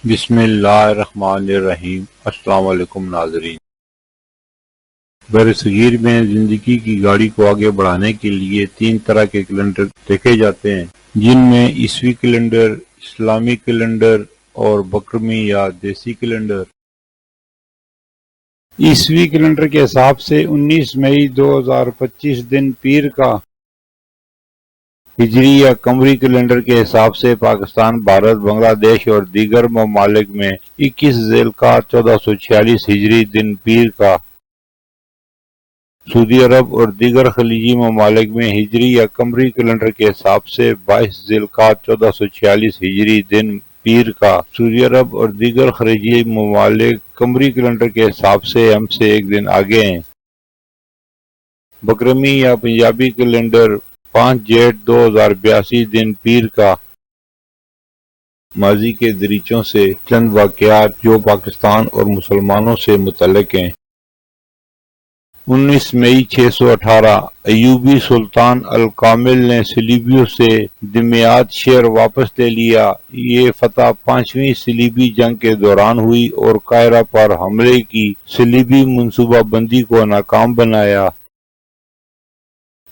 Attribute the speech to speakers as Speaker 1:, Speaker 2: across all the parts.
Speaker 1: بسم اللہ الرحمن الرحیم۔ السلام علیکم ناظرین۔ برصغیر میں زندگی کی گاڑی کو آگے بڑھانے کے لیے 3 طرح کے کیلنڈر دیکھے جاتے ہیں، جن میں عیسوی کیلنڈر، اسلامی کیلنڈر اور بکرمی یا دیسی کیلنڈر۔ عیسوی کیلنڈر کے حساب سے 19 مئی 2025 دن پیر کا، ہجری یا قمری کیلنڈر کے حساب سے پاکستان، بھارت، بنگلہ دیش اور دیگر ممالک میں 21 ذی القعدہ 1446 ہجری دن پیر کا، سعودی عرب اور دیگر خلیجی ممالک میں ہجری یا قمری کیلنڈر کے حساب سے 22 ذی القعدہ 1446 ہجری دن پیر کا، سعودی عرب اور دیگر خلیجی ممالک قمری کیلنڈر کے حساب سے ہم سے ایک دن آگے ہیں۔ بکرمی یا پنجابی کیلنڈر 5 جیٹھ 2082 دن پیر کا۔ ماضی کے دریچوں سے چند واقعات جو پاکستان اور مسلمانوں سے متعلق ہیں۔ 19 مئی 618 ایوبی سلطان الکامل نے صلیبیوں سے دمیاط شہر واپس لے لیا۔ یہ فتح 5ویں صلیبی جنگ کے دوران ہوئی اور قاہرہ پر حملے کی صلیبی منصوبہ بندی کو ناکام بنایا۔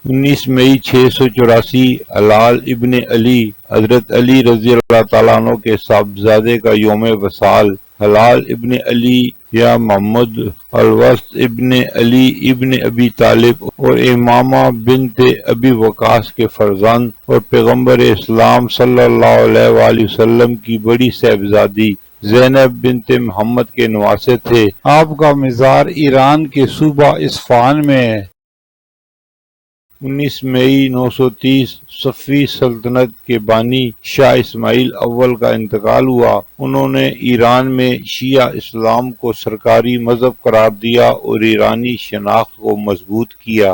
Speaker 1: 19 مئی 684 ہلال ابن علی، حضرت علی رضی اللہ تعالیٰ عنہ کے صاحبزادے کا یوم وصال۔ ہلال ابن علی یا محمد الوسط ابن علی ابن ابی طالب اور امامہ بنت ابی وقاص کے فرزند اور پیغمبر اسلام صلی اللہ علیہ وآلہ وسلم کی بڑی صاحبزادی زینب بنت محمد کے نواسے تھے۔ آپ کا مزار ایران کے صوبہ اصفہان میں ہے۔ 19 مئی 930 صفوی سلطنت کے بانی شاہ اسماعیل اول کا انتقال ہوا۔ انہوں نے ایران میں شیعہ اسلام کو سرکاری مذہب قرار دیا اور ایرانی شناخت کو مضبوط کیا۔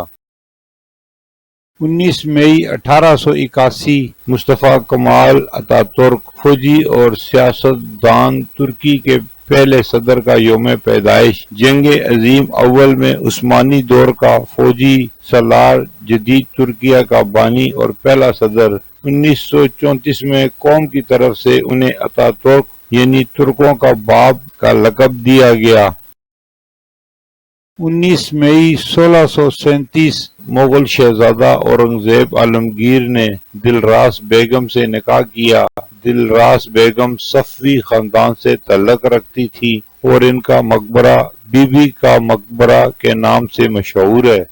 Speaker 1: 19 مئی 1881 مصطفیٰ کمال اتاترک، فوجی اور سیاست دان ترکی کے پہلے صدر کا یوم پیدائش۔ جنگ عظیم اول میں عثمانی دور کا فوجی سالار، جدید ترکیہ کا بانی اور پہلا صدر۔ 1934 میں قوم کی طرف سے انہیں اتاترک یعنی ترکوں کا باپ کا لقب دیا گیا۔ 19 مئی 1637 مغل شہزادہ اورنگزیب عالمگیر نے دلراس بیگم سے نکاح کیا۔ دلراس بیگم صفوی خاندان سے تعلق رکھتی تھی اور ان کا مقبرہ بی بی کا مقبرہ کے نام سے مشہور ہے۔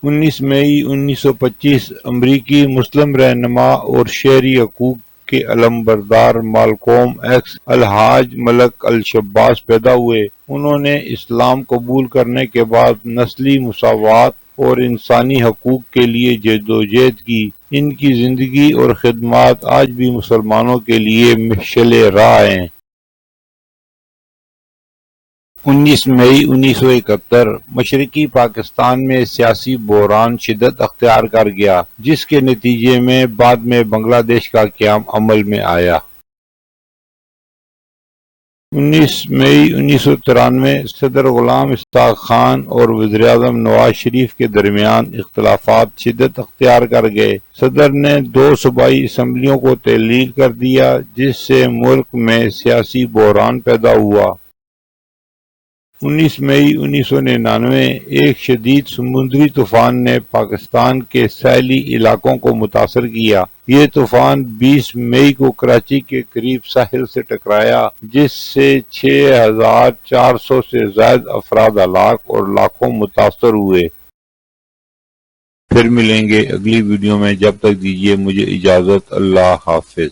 Speaker 1: 19 مئی 1925 امریکی مسلم رہنما اور شہری حقوق کے علمبردار مالکوم ایکس الحاج ملک الشباز پیدا ہوئے۔ انہوں نے اسلام قبول کرنے کے بعد نسلی مساوات اور انسانی حقوق کے لیے جدوجہد کی۔ ان کی زندگی اور خدمات آج بھی مسلمانوں کے لیے مشعل راہ ہیں۔ 19 مئی 1971 مشرقی پاکستان میں سیاسی بحران شدت اختیار کر گیا، جس کے نتیجے میں بعد میں بنگلہ دیش کا قیام عمل میں آیا۔ 19 مئی 1993 صدر غلام اسحاق خان اور وزیراعظم نواز شریف کے درمیان اختلافات شدت اختیار کر گئے۔ صدر نے 2 صوبائی اسمبلیوں کو تعطیل کر دیا، جس سے ملک میں سیاسی بحران پیدا ہوا۔ 19 مئی 1999 ایک شدید سمندری طوفان نے پاکستان کے ساحلی علاقوں کو متاثر کیا۔ یہ طوفان 20 مئی کو کراچی کے قریب ساحل سے ٹکرایا، جس سے 6400 سے زائد افراد ہلاک اور لاکھوں متاثر ہوئے۔ پھر ملیں گے اگلی ویڈیو میں، جب تک دیجیے مجھے اجازت۔ اللہ حافظ۔